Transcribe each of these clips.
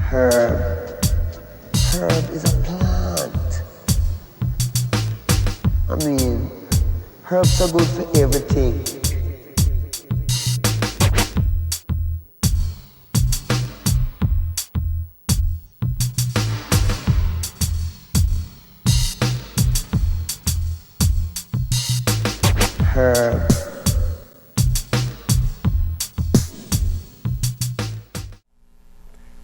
Herb. Herb is a plant. I mean, herbs are good for everything. Herb.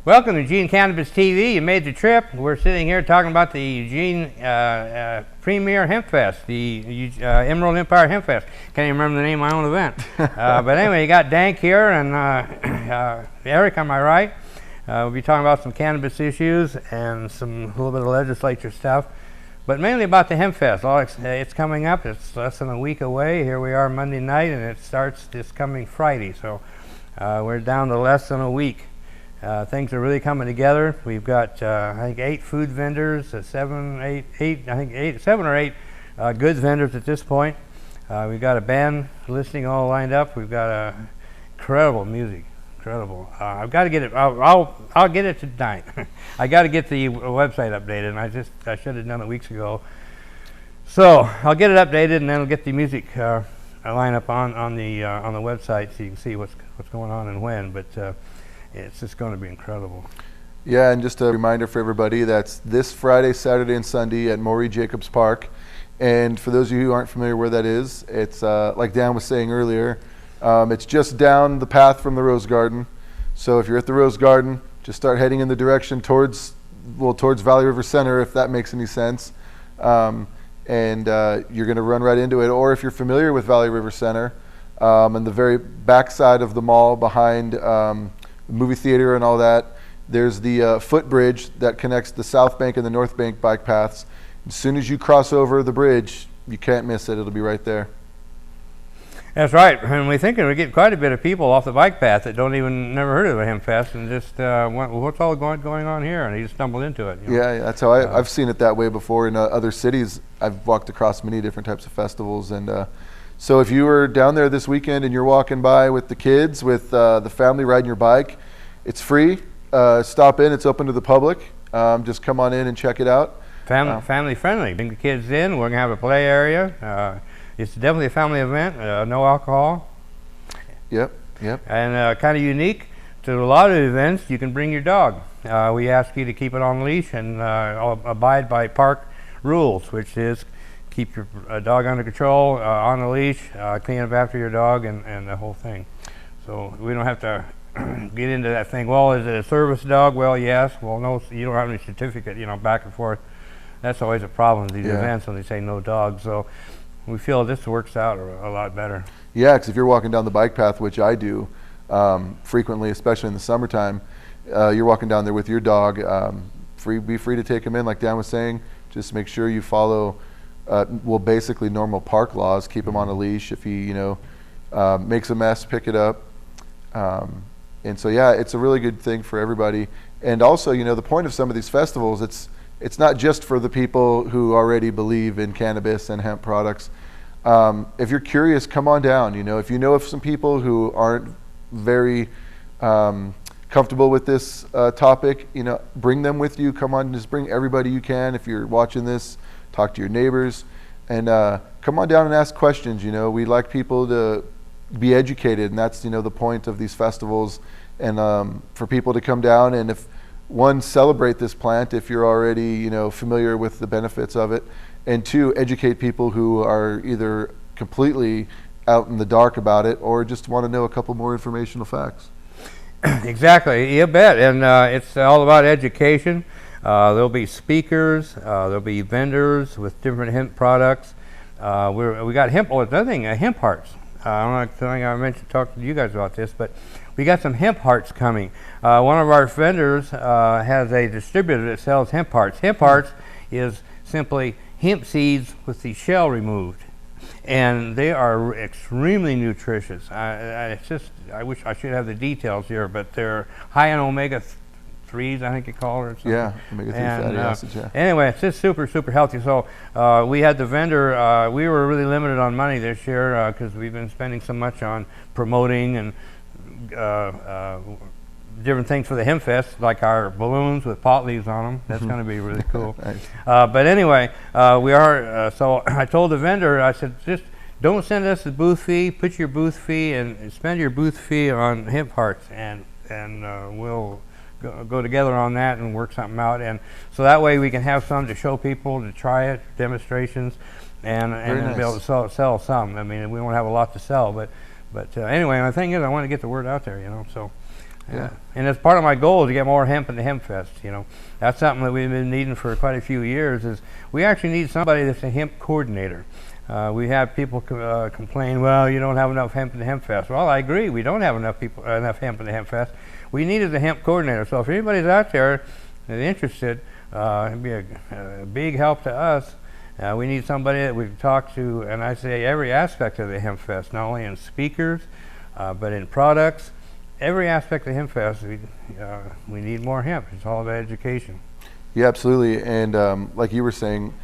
Welcome to Eugene Cannabis TV. You made the trip. We're sitting here talking about the Eugene Premier Hempfest, the Emerald Empire Hempfest. Can't even remember the name of my own event. But anyway, you got DanK here and Eric on my right. We'll be talking about some cannabis issues and a little bit of legislature stuff, but mainly about the Hempfest. It's coming up. It's less than a week away. Here we are Monday night, and it starts this coming Friday. So we're down to less than a week. Things are really coming together. We've got, I think, 8 food vendors, 7 or 8 goods vendors at this point. We've got a band listing all lined up. We've got incredible music, incredible. I've got to get it. I'll get it tonight. I got to get the website updated, and I should have done it weeks ago. So I'll get it updated, and then I'll get the music lineup on the website so you can see what's going on and when. But it's just going to be incredible. Yeah, and just a reminder for everybody, that's this Friday, Saturday, and Sunday at Maury Jacobs Park. And for those of you who aren't familiar where that is, it's like Dan was saying earlier, it's just down the path from the Rose Garden. So if you're at the Rose Garden, just start heading in the direction towards Valley River Center, if that makes any sense. And you're going to run right into it. Or if you're familiar with Valley River Center, on the very back side of the mall behind movie theater and all that, there's the footbridge that connects the South Bank and the North Bank bike paths. As soon as you cross over the bridge, you can't miss it. It'll be right there. That's right, and we're thinking we get quite a bit of people off the bike path that never heard of a Hempfest and just what's all going on here, and they just stumbled into it. Yeah, that's how I've seen it that way before in other cities. I've walked across many different types of festivals, and so if you were down there this weekend and you're walking by with the kids, with the family riding your bike, it's free. Stop in. It's open to the public. Just come on in and check it out. Family friendly. Bring the kids in. We're going to have a play area. It's definitely a family event. No alcohol. Yep. And kind of unique to a lot of events, you can bring your dog. We ask you to keep it on leash and abide by park rules, which is keep your dog under control, on the leash, clean up after your dog, and the whole thing. So we don't have to get into that thing. Well, is it a service dog? Well, yes. Well, no, you don't have any certificate, back and forth. That's always a problem with these events when they say no dogs. So we feel this works out a lot better. Yeah, because if you're walking down the bike path, which I do frequently, especially in the summertime, you're walking down there with your dog. Be free to take him in, like Dan was saying. Just make sure you follow basically normal park laws. Keep him on a leash. If he makes a mess, pick it up. And so it's a really good thing for everybody. And also, the point of some of these festivals, it's not just for the people who already believe in cannabis and hemp products. If you're curious, come on down. If you know of some people who aren't very comfortable with this topic, bring them with you. Come on, just bring everybody you can. If you're watching this, talk to your neighbors, and come on down and ask questions. We like people to be educated, and that's the point of these festivals, and for people to come down and celebrate this plant if you're already familiar with the benefits of it, and 2, educate people who are either completely out in the dark about it or just want to know a couple more informational facts. Exactly, you bet. And it's all about education. There'll be speakers, there'll be vendors with different hemp products. We got hemp. Another thing, hemp hearts. I don't know, I talked to you guys about this, but we got some hemp hearts coming. One of our vendors has a distributor that sells hemp hearts. Hemp hearts is simply hemp seeds with the shell removed, and they are extremely nutritious. I wish I should have the details here, but they're high in omega-3s, I think you call it, or something. Yeah, omega-3 fatty acids, yeah. Anyway, it's just super, super healthy. So we had the vendor, we were really limited on money this year because we've been spending so much on promoting and different things for the hemp fest, like our balloons with pot leaves on them. That's going to be really cool. Nice. But anyway, we are. So I told the vendor, I said, just don't send us the booth fee. Put your booth fee and spend your booth fee on hemp hearts, and we'll go together on that and work something out. And so that way we can have some to show people, to try it, demonstrations, and then be able to sell some. I mean, we won't have a lot to sell, but anyway, the thing is, I want to get the word out there, you know. So, yeah. And it's part of my goal to get more hemp in the hemp fest. You know, that's something that we've been needing for quite a few years. Is we actually need somebody that's a hemp coordinator. We have people complain, well, you don't have enough hemp in the hemp fest. Well, I agree. We don't have enough hemp in the hemp fest. We needed a hemp coordinator. So if anybody's out there that's interested, it'd be a big help to us. We need somebody that we can talk to, and I say every aspect of the hemp fest, not only in speakers, but in products. Every aspect of hemp fest, we need more hemp. It's all about education. Yeah, absolutely. And like you were saying,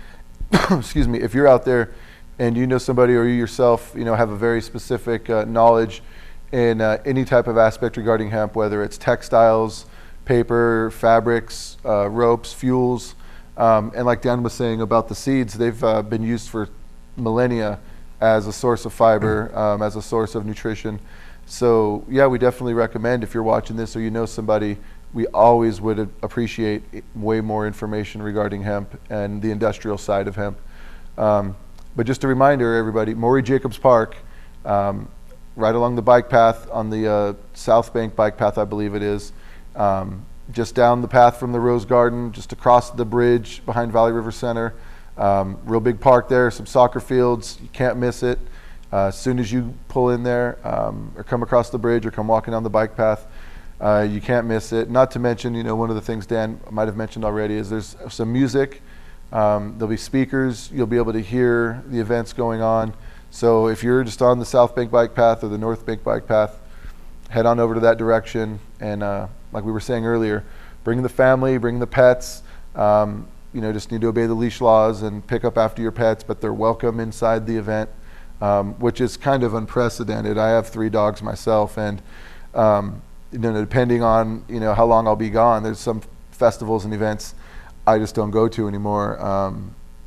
excuse me, if you're out there and you know somebody, or you yourself, you know, have a very specific knowledge in any type of aspect regarding hemp, whether it's textiles, paper, fabrics, ropes, fuels, and like Dan was saying about the seeds, they've been used for millennia as a source of fiber, as a source of nutrition. So yeah, we definitely recommend, if you're watching this or you know somebody, we always would appreciate way more information regarding hemp and the industrial side of hemp. But just a reminder, everybody, Maury Jacobs Park, right along the bike path on the South Bank bike path, I believe it is, just down the path from the Rose Garden, just across the bridge behind Valley River Center. Real big park there, some soccer fields, you can't miss it. As soon as you pull in there, or come across the bridge or come walking down the bike path, you can't miss it. Not to mention, you know, one of the things Dan might have mentioned already is there's some music. There'll be speakers. You'll be able to hear the events going on. So if you're just on the South Bank bike path or the North Bank bike path, head on over to that direction. And like we were saying earlier, bring the family, bring the pets. You know, just need to obey the leash laws and pick up after your pets, but they're welcome inside the event, which is kind of unprecedented. I have 3 dogs myself, and you know, depending on, you know, how long I'll be gone, there's some festivals and events I just don't go to anymore.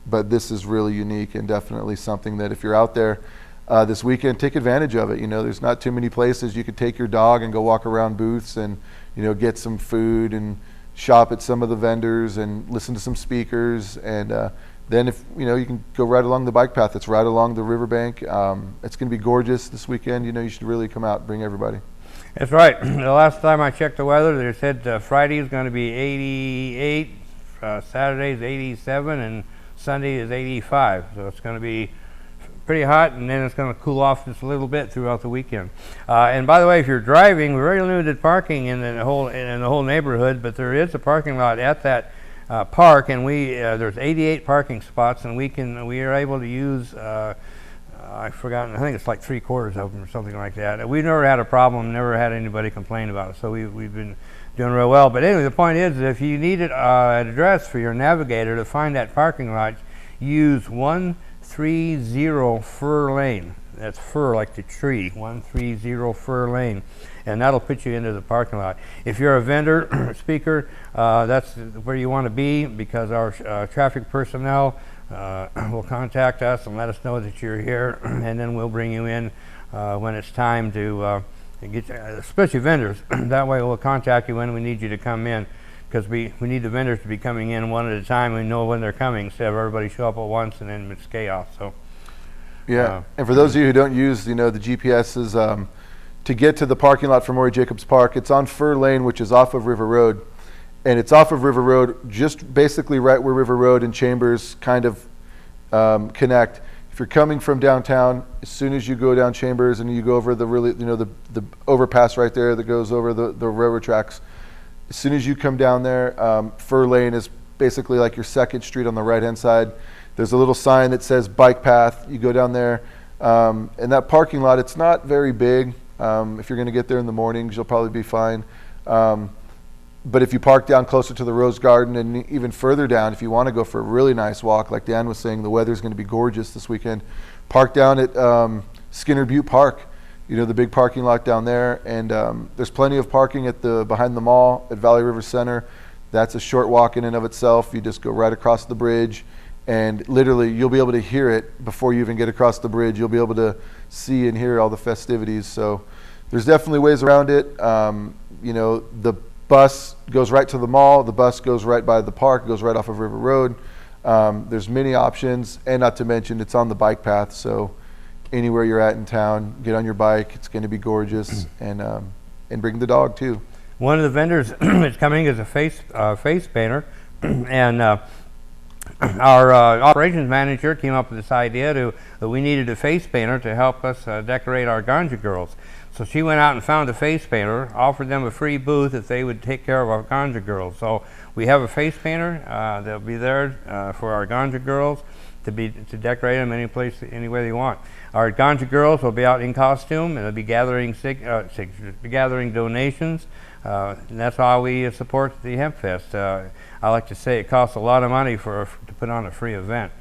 But this is really unique and definitely something that if you're out there this weekend, take advantage of it. You know, there's not too many places you could take your dog and go walk around booths and, you know, get some food and shop at some of the vendors and listen to some speakers. And then if, you know, you can go right along the bike path. It's right along the riverbank. It's going to be gorgeous this weekend. You know, you should really come out and bring everybody. That's right. The last time I checked the weather, they said Friday is going to be 88, Saturday is 87, and Sunday is 85. So it's going to be pretty hot, and then it's going to cool off just a little bit throughout the weekend. And by the way, if you're driving, we're very limited parking in the whole neighborhood, but there is a parking lot at that park, and there's 88 parking spots, and we are able to use. I've forgotten. I think it's like 3/4 of them or something like that. We've never had a problem. Never had anybody complain about it. So we've been doing real well. But anyway, the point is, if you needed an address for your navigator to find that parking lot, use 130 Fir Lane. That's fir like the tree. 130 Fir Lane, and that'll put you into the parking lot. If you're a vendor speaker, that's where you want to be, because our traffic personnel will contact us and let us know that you're here, and then we'll bring you in when it's time to get, especially vendors. That way we'll contact you when we need you to come in, because we need the vendors to be coming in one at a time. We know when they're coming, instead of everybody show up at once and then it's chaos. So yeah, and for those of you who don't use, you know, the GPSs, to get to the parking lot for Maury Jacobs Park, it's on Fir Lane, which is off of River Road. And it's off of River Road, just basically right where River Road and Chambers kind of connect. If you're coming from downtown, as soon as you go down Chambers and you go over the the overpass right there that goes over the railroad tracks, as soon as you come down there, Fir Lane is basically like your second street on the right-hand side. There's a little sign that says bike path. You go down there, and that parking lot, it's not very big. If you're going to get there in the mornings, you'll probably be fine. But if you park down closer to the Rose Garden and even further down, if you want to go for a really nice walk, like Dan was saying, the weather's going to be gorgeous this weekend. Park down at Skinner Butte Park. the big parking lot down there, and there's plenty of parking at behind the mall at Valley River Center. That's a short walk in and of itself. You just go right across the bridge, and literally you'll be able to hear it before you even get across the bridge. You'll be able to see and hear all the festivities. So there's definitely ways around it. The bus goes right to the mall. The bus goes right by the park, goes right off of River Road. There's many options, and not to mention it's on the bike path. So anywhere you're at in town, get on your bike. It's going to be gorgeous, and bring the dog too. One of the vendors is coming as a face painter, and our operations manager came up with this idea that we needed a face painter to help us decorate our Ganja girls. So she went out and found a face painter, offered them a free booth if they would take care of our Ganja girls. So we have a face painter that'll be there for our Ganja girls to decorate them any way they want. Our Ganja girls will be out in costume, and they'll be gathering gathering donations. And that's how we support the Hemp Fest. I like to say it costs a lot of money to put on a free event.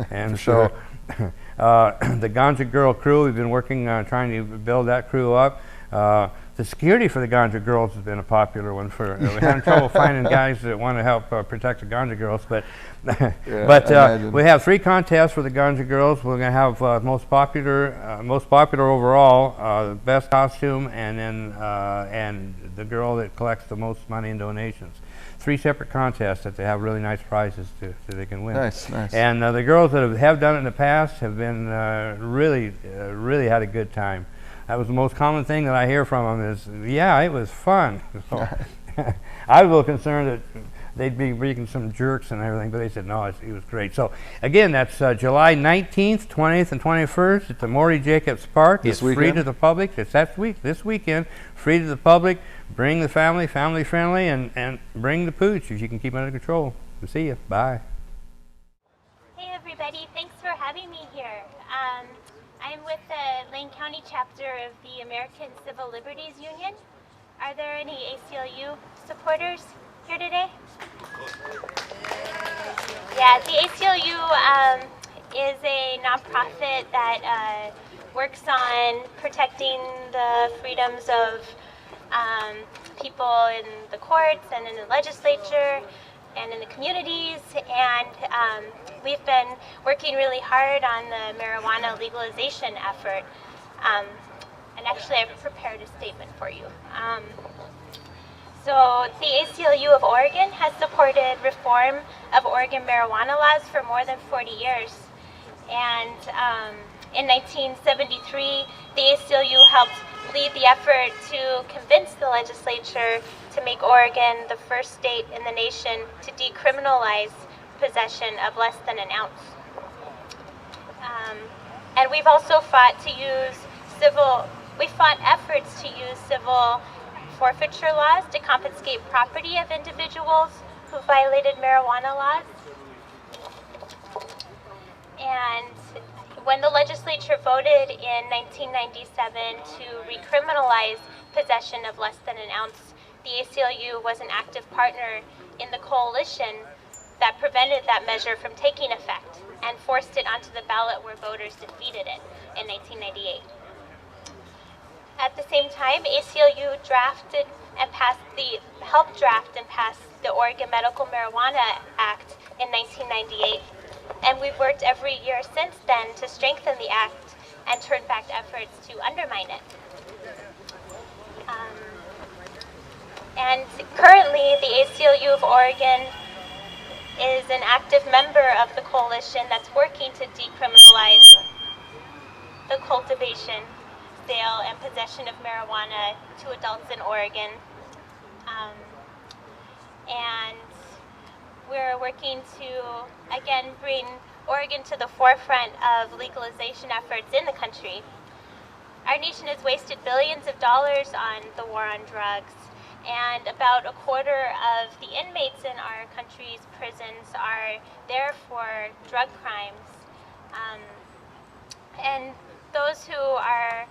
And so the Ganja Girl crew, we've been working on trying to build that crew up. The security for the Ganja Girls has been a popular one. We're having trouble finding guys that want to help protect the Ganja Girls, but we have 3 contests for the Ganja Girls. We're going to have most popular overall, best costume, and then and the girl that collects the most money in donations. 3 separate contests that they have really nice prizes so they can win. Nice. And the girls that have done it in the past have been really had a good time. That was the most common thing that I hear from them is, yeah, it was fun. So I was a little concerned that they'd be bringing some jerks and everything, but they said, no, it was great. So again, that's July 19th, 20th, and 21st at the Maury Jacobs Park. It's free to the public. It's this weekend, free to the public. Bring the family friendly, and bring the pooch if you can keep it under control. We'll see you. Bye. Hey everybody, thanks for having me here. I'm with the Lane County chapter of the American Civil Liberties Union. Are there any ACLU supporters here today? Yeah, the ACLU is a nonprofit that works on protecting the freedoms of people in the courts and in the legislature and in the communities, and we've been working really hard on the marijuana legalization effort. And actually I've prepared a statement for you. So the ACLU of Oregon has supported reform of Oregon marijuana laws for more than 40 years. And in 1973, the ACLU helped lead the effort to convince the legislature to make Oregon the first state in the nation to decriminalize possession of less than an ounce. And we've also fought efforts to use civil forfeiture laws to confiscate property of individuals who violated marijuana laws. And when the legislature voted in 1997 to recriminalize possession of less than an ounce, the ACLU was an active partner in the coalition that prevented that measure from taking effect and forced it onto the ballot where voters defeated it in 1998. At the same time, ACLU helped draft and pass the Oregon Medical Marijuana Act in 1998. And we've worked every year since then to strengthen the act and turn back efforts to undermine it. And currently, the ACLU of Oregon is an active member of the coalition that's working to decriminalize the cultivation, sale, and possession of marijuana to adults in Oregon. And we're working to, again, bring Oregon to the forefront of legalization efforts in the country. Our nation has wasted billions of dollars on the war on drugs, and about a quarter of the inmates in our country's prisons are there for drug crimes. And those who are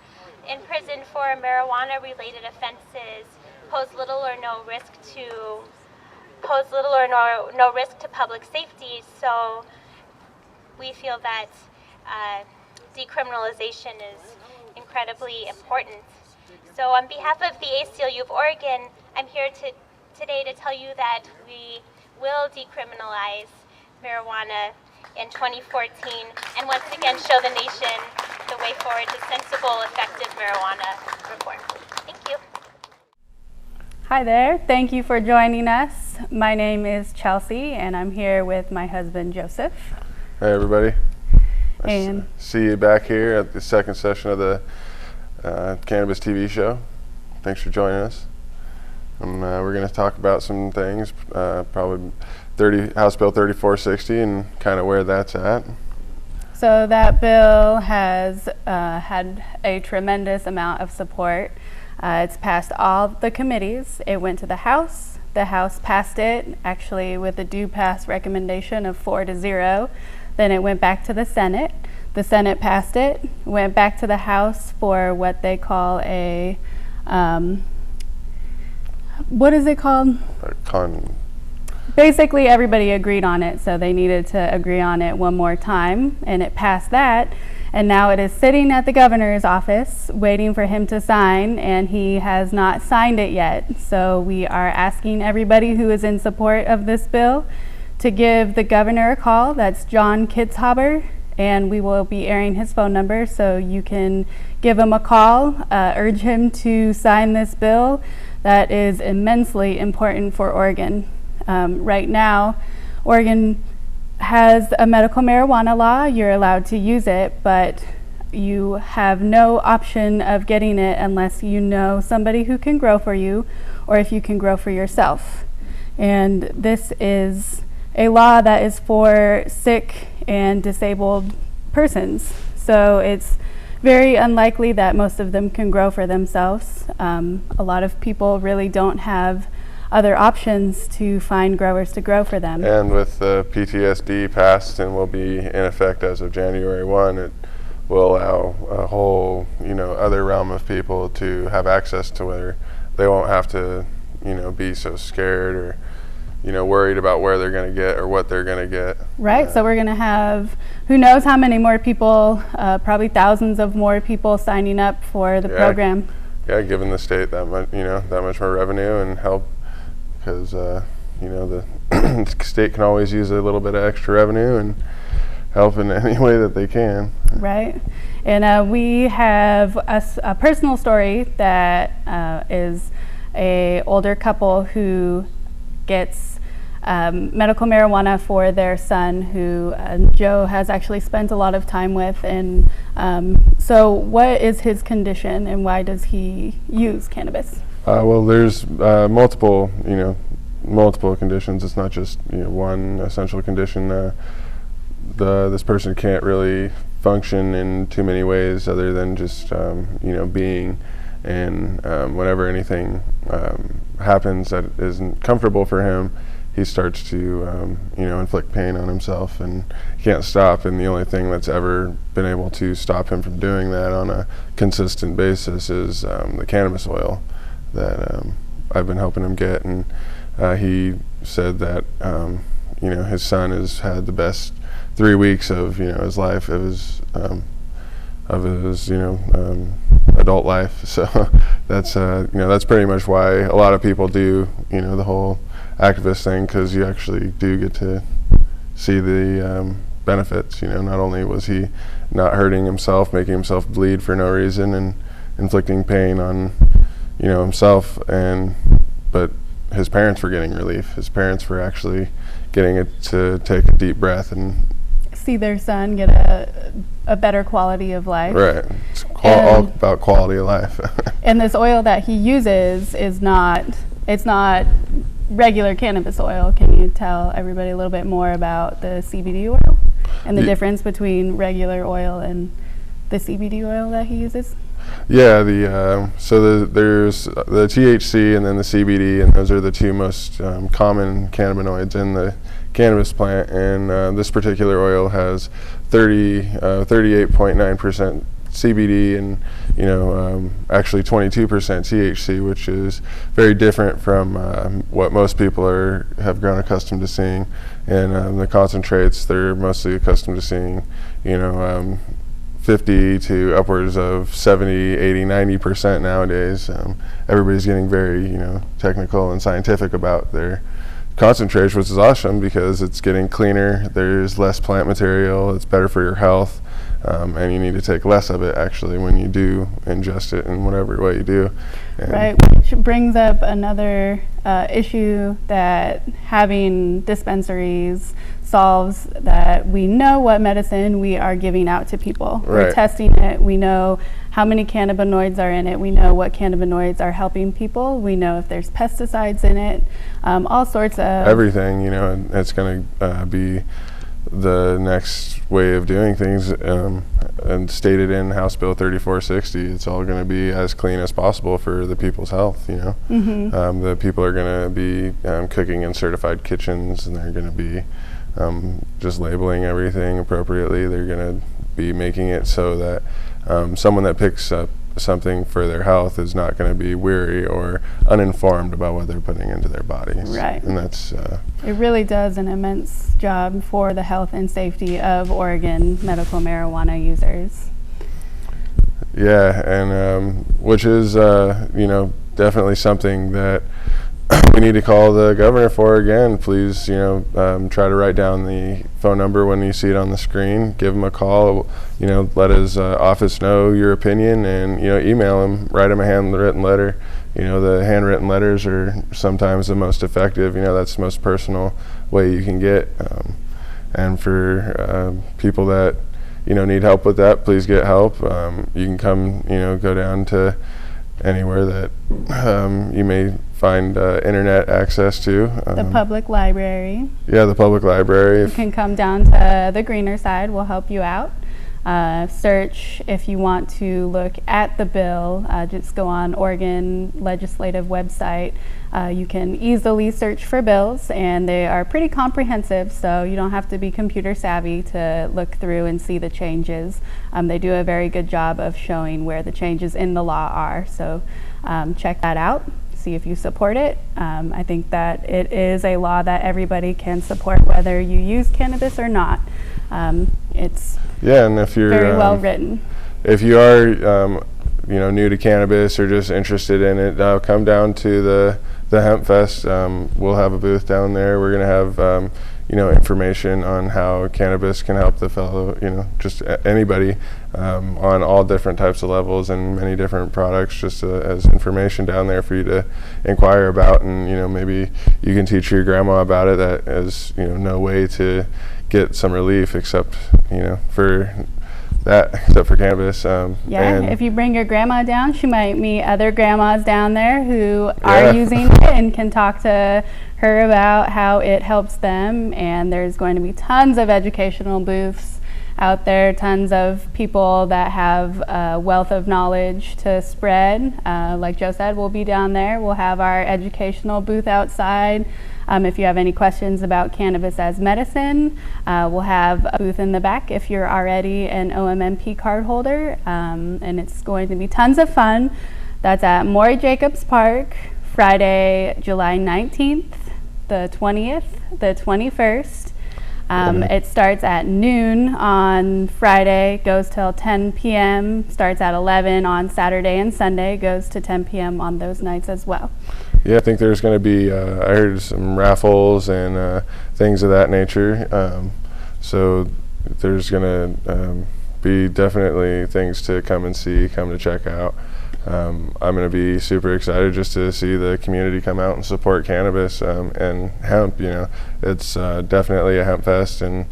in prison for marijuana-related offenses pose little or no risk to public safety, so we feel that decriminalization is incredibly important. So on behalf of the ACLU of Oregon, I'm here today to tell you that we will decriminalize marijuana in 2014 and once again show the nation the way forward to sensible, effective marijuana reform. Thank you. Hi there, thank you for joining us. My name is Chelsea and I'm here with my husband Joseph. Hey everybody. And Nice to see you back here at the second session of the Cannabis TV show. Thanks for joining us. And we're going to talk about some things, probably House Bill 3460 and kind of where that's at. so that bill has had a tremendous amount of support. It's passed all the committees. It went to the House. The House passed it, actually with a do pass recommendation of 4-0. Then it went back to the Senate. The Senate passed it, went back to the House for what they call a, what is it called? Basically everybody agreed on it, so they needed to agree on it one more time, and it passed that. And now it is sitting at the governor's office waiting for him to sign, and he has not signed it yet. So we are asking everybody who is in support of this bill to give the governor a call. That's John Kitzhaber, and we will be airing his phone number, so you can give him a call, urge him to sign this bill that is immensely important for Oregon. Right now, Oregon has a medical marijuana law. You're allowed to use it, but you have no option of getting it unless you know somebody who can grow for you, or if you can grow for yourself. And this is a law that is for sick and disabled persons. So it's very unlikely that most of them can grow for themselves. A lot of people really don't have other options to find growers to grow for them. And with the PTSD passed and will be in effect as of January 1, it will allow a whole, other realm of people to have access to where they won't have to, be so scared or, worried about where they're going to get or what they're going to get. Right, so we're going to have who knows how many more people, probably thousands of more people signing up for the program. Yeah, giving the state that much, that much more revenue and help, because the state can always use a little bit of extra revenue and help in any way that they can. Right, and we have a personal story that is a older couple who gets medical marijuana for their son, who Joe has actually spent a lot of time with. And so what is his condition and why does he use cannabis? Well, there's multiple conditions. It's not just one essential condition. This person can't really function in too many ways other than just being. And whenever anything happens that isn't comfortable for him, he starts to inflict pain on himself, and he can't stop. And the only thing that's ever been able to stop him from doing that on a consistent basis is the cannabis oil that I've been helping him get. And he said that his son has had the best 3 weeks of his life, of his adult life. So that's pretty much why a lot of people do the whole activist thing, because you actually do get to see the benefits. Not only was he not hurting himself, making himself bleed for no reason and inflicting pain on himself, but his parents were getting relief. His parents were actually getting it to take a deep breath and See their son get a better quality of life. Right, it's all about quality of life. And this oil that he uses is it's not regular cannabis oil. Can you tell everybody a little bit more about the CBD oil and the difference between regular oil and the CBD oil that he uses? Yeah, so there's the THC and then the CBD, and those are the two most common cannabinoids in the cannabis plant. And this particular oil has 38.9% CBD and actually 22% THC, which is very different from what most people have grown accustomed to seeing. And the concentrates, they're mostly accustomed to seeing 15 50 to upwards of 70, 80, 90% nowadays. Everybody's getting very, technical and scientific about their concentrates, which is awesome because it's getting cleaner. There's less plant material. It's better for your health, and you need to take less of it actually when you do ingest it in whatever way you do. And right, which brings up another issue that having dispensaries solves, that we know what medicine we are giving out to people. Right. We're testing it. We know how many cannabinoids are in it. We know what cannabinoids are helping people. We know if there's pesticides in it, all sorts of everything, and it's going to be the next way of doing things, and stated in House Bill 3460, it's all going to be as clean as possible for the people's health. The people are going to be cooking in certified kitchens, and they're going to be just labeling everything appropriately. They're going to be making it so that someone that picks up something for their health is not going to be weary or uninformed about what they're putting into their bodies. Right. And that's it really does an immense job for the health and safety of Oregon medical marijuana users. Yeah, and which is definitely something that we need to call the governor for again. Please, try to write down the phone number when you see it on the screen. Give him a call. Let his office know your opinion, and email him. Write him a handwritten letter. The handwritten letters are sometimes the most effective. That's the most personal way you can get. And for people that need help with that, please get help. You can come, go down to anywhere that you may find internet access to. The public library. Yeah, the public library. You can come down to the greener side. We'll help you out. Search if you want to look at the bill. Just go on Oregon legislative website. You can easily search for bills, and they are pretty comprehensive, so you don't have to be computer savvy to look through and see the changes. They do a very good job of showing where the changes in the law are, so check that out. See if you support it. I think that it is a law that everybody can support, whether you use cannabis or not. It's and if you're very well written. If you are new to cannabis or just interested in it, come down to the Hempfest. We'll have a booth down there. We're going to have information on how cannabis can help the fellow, just anybody on all different types of levels and many different products, just as information down there for you to inquire about. And maybe you can teach your grandma about it. That is no way to get some relief except for cannabis. And if you bring your grandma down, she might meet other grandmas down there who are using it and can talk to her about how it helps them. And there's going to be tons of educational booths out there, tons of people that have a wealth of knowledge to spread. Like Joe said, we'll be down there. We'll have our educational booth outside. If you have any questions about cannabis as medicine, we'll have a booth in the back if you're already an OMMP card holder, and it's going to be tons of fun. That's at Maury Jacobs Park, Friday, July 19th, the 20th, the 21st. It starts at noon on Friday, goes till 10 p.m., starts at 11 on Saturday and Sunday, goes to 10 p.m. on those nights as well. Yeah, I think there's going to be, I heard some raffles and things of that nature. So there's going to be definitely things to come and see, come to check out. I'm going to be super excited just to see the community come out and support cannabis and hemp. It's definitely a hemp fest, and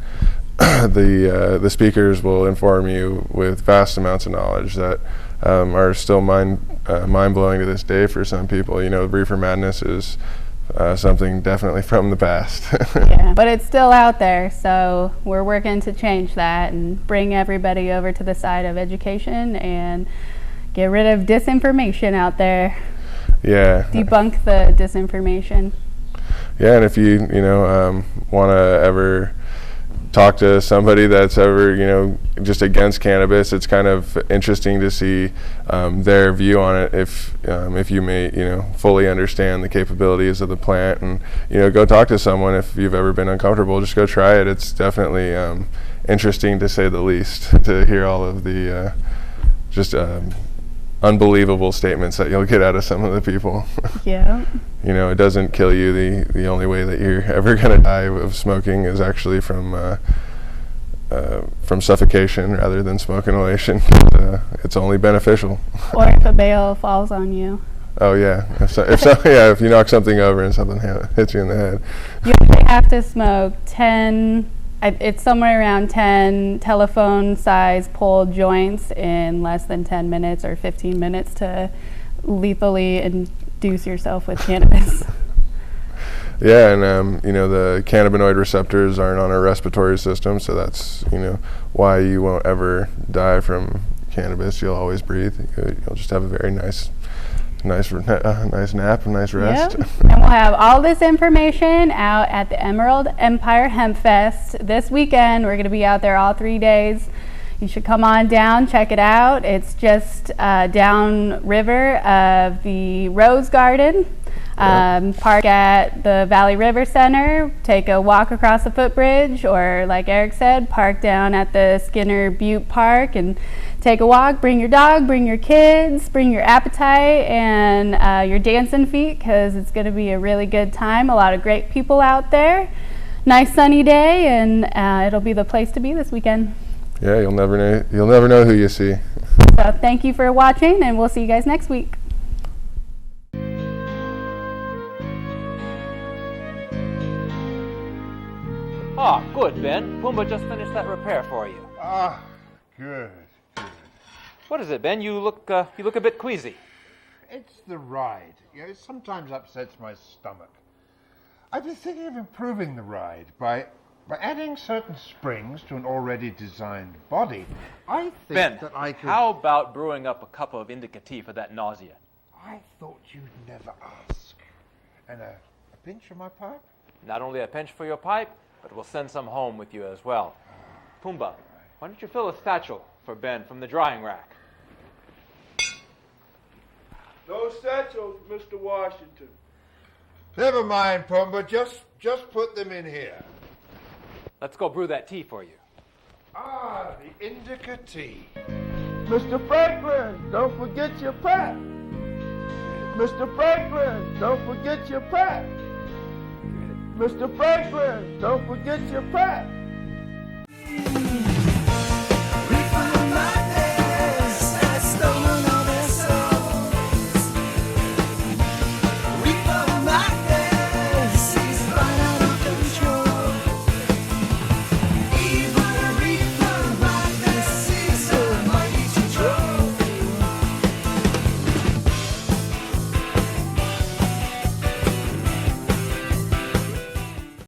the speakers will inform you with vast amounts of knowledge that are still mind-blowing to this day for some people. Reefer madness is something definitely from the past. Yeah, but it's still out there, so we're working to change that and bring everybody over to the side of education and get rid of disinformation out there. Yeah. Debunk the disinformation. Yeah, and if you want to ever talk to somebody that's ever, you know, just against cannabis. It's kind of interesting to see their view on it if you may, you know, fully understand the capabilities of the plant, and, you know, go talk to someone if you've ever been uncomfortable. Just go try it. It's definitely interesting, to say the least, to hear all of the just unbelievable statements that you'll get out of some of the people. Yeah. You know, it doesn't kill you. The only way that you're ever going to die of smoking is actually from suffocation rather than smoke inhalation. It's only beneficial. Or if a bale falls on you. Oh yeah, if you knock something over and something hits you in the head. You only have to smoke 10. It's somewhere around 10 telephone-size pulled joints in less than 10 minutes or 15 minutes to lethally induce yourself with cannabis. Yeah, and you know, the cannabinoid receptors aren't on our respiratory system, so that's, you know, why you won't ever die from cannabis. You'll always breathe. You'll just have a very nice nap, a nice rest. Yep. And we'll have all this information out at the Emerald Empire Hempfest this weekend. We're going to be out there all 3 days. You should come on down, check it out. It's just down river of the Rose Garden. Park at the Valley River Center, take a walk across the footbridge, or like Eric said, park down at the Skinner Butte Park and take a walk. Bring your dog, bring your kids, bring your appetite and your dancing feet, because it's going to be a really good time. A lot of great people out there. Nice sunny day, and it'll be the place to be this weekend. Yeah, you'll never know who you see. So thank you for watching, and we'll see you guys next week. Ah, good, Ben. Pumbaa just finished that repair for you. Ah, good. What is it, Ben? You look a bit queasy. It's the ride. You know, it sometimes upsets my stomach. I've been thinking of improving the ride by adding certain springs to an already designed body. I think Ben, that I could... how about brewing up a cup of indica tea for that nausea? I thought you'd never ask. And a pinch of my pipe? Not only a pinch for your pipe, but we'll send some home with you as well. Pumbaa, why don't you fill a satchel for Ben from the drying rack? No satchels, Mr. Washington. Never mind, Pumbaa. Just put them in here. Let's go brew that tea for you. Ah, the indica tea. Mr. Franklin, don't forget your pack. Mr. Franklin, don't forget your pack. Mr. Franklin, don't forget your pack.